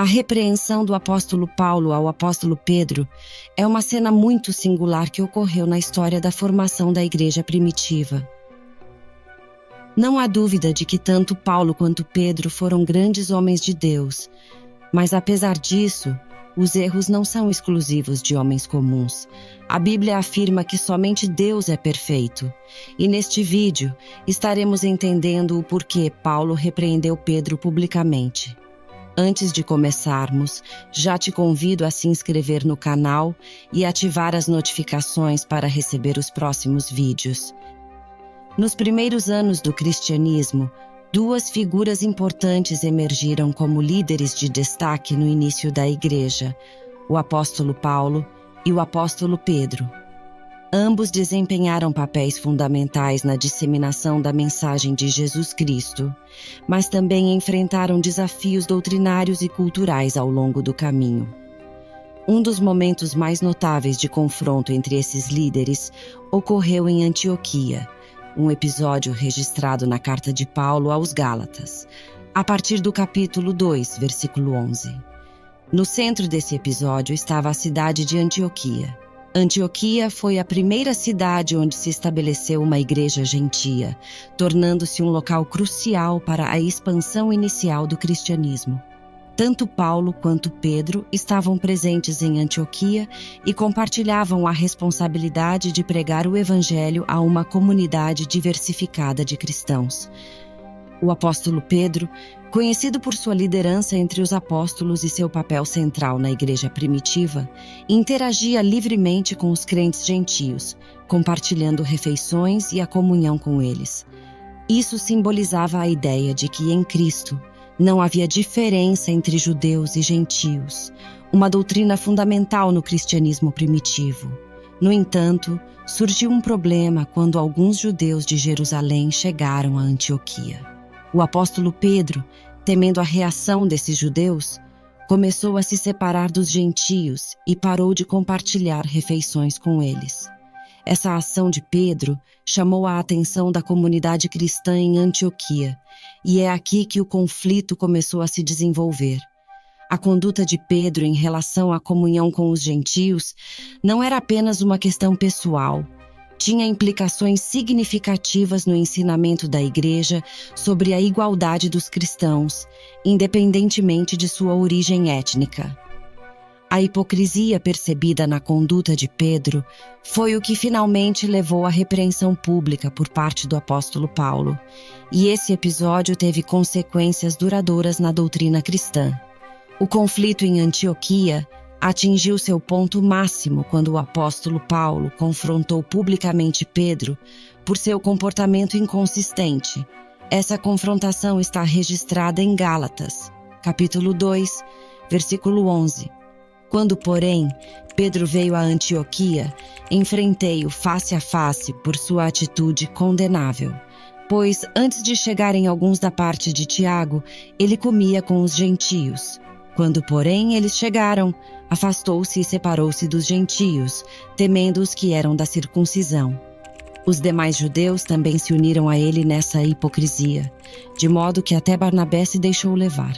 repreensão do apóstolo Paulo ao apóstolo Pedro é uma cena muito singular que ocorreu na história da formação da igreja primitiva. Não há dúvida de que tanto Paulo quanto Pedro foram grandes homens de Deus, mas apesar disso, os erros não são exclusivos de homens comuns. A Bíblia afirma que somente Deus é perfeito, e neste vídeo estaremos entendendo o porquê Paulo repreendeu Pedro publicamente. Antes de começarmos, já te convido a se inscrever no canal e ativar as notificações para receber os próximos vídeos. Nos primeiros anos do cristianismo, duas figuras importantes emergiram como líderes de destaque no início da igreja: o apóstolo Paulo e o apóstolo Pedro. Ambos desempenharam papéis fundamentais na disseminação da mensagem de Jesus Cristo, mas também enfrentaram desafios doutrinários e culturais ao longo do caminho. Um dos momentos mais notáveis de confronto entre esses líderes ocorreu em Antioquia, um episódio registrado na carta de Paulo aos Gálatas, a partir do capítulo 2, versículo 11. No centro desse episódio estava a cidade de Antioquia. Antioquia foi a primeira cidade onde se estabeleceu uma igreja gentia, tornando-se um local crucial para a expansão inicial do cristianismo. Tanto Paulo quanto Pedro estavam presentes em Antioquia e compartilhavam a responsabilidade de pregar o evangelho a uma comunidade diversificada de cristãos. O apóstolo Pedro, conhecido por sua liderança entre os apóstolos e seu papel central na igreja primitiva, interagia livremente com os crentes gentios, compartilhando refeições e a comunhão com eles. Isso simbolizava a ideia de que em Cristo não havia diferença entre judeus e gentios, uma doutrina fundamental no cristianismo primitivo. No entanto, surgiu um problema quando alguns judeus de Jerusalém chegaram a Antioquia. O apóstolo Pedro, temendo a reação desses judeus, começou a se separar dos gentios e parou de compartilhar refeições com eles. Essa ação de Pedro chamou a atenção da comunidade cristã em Antioquia, e é aqui que o conflito começou a se desenvolver. A conduta de Pedro em relação à comunhão com os gentios não era apenas uma questão pessoal, tinha implicações significativas no ensinamento da igreja sobre a igualdade dos cristãos, independentemente de sua origem étnica. A hipocrisia percebida na conduta de Pedro foi o que finalmente levou à repreensão pública por parte do apóstolo Paulo, e esse episódio teve consequências duradouras na doutrina cristã. O conflito em Antioquia atingiu seu ponto máximo quando o apóstolo Paulo confrontou publicamente Pedro por seu comportamento inconsistente. Essa confrontação está registrada em Gálatas, capítulo 2, versículo 11. Quando, porém, Pedro veio a Antioquia, enfrentei-o face a face por sua atitude condenável. Pois, antes de chegarem alguns da parte de Tiago, ele comia com os gentios. Quando, porém, eles chegaram, afastou-se e separou-se dos gentios, temendo os que eram da circuncisão. Os demais judeus também se uniram a ele nessa hipocrisia, de modo que até Barnabé se deixou levar.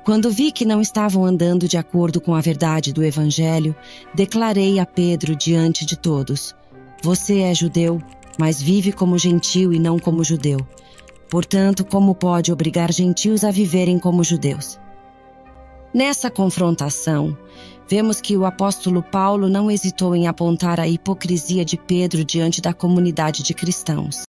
Quando vi que não estavam andando de acordo com a verdade do evangelho, declarei a Pedro diante de todos: você é judeu, mas vive como gentio e não como judeu. Portanto, como pode obrigar gentios a viverem como judeus? Nessa confrontação, vemos que o apóstolo Paulo não hesitou em apontar a hipocrisia de Pedro diante da comunidade de cristãos.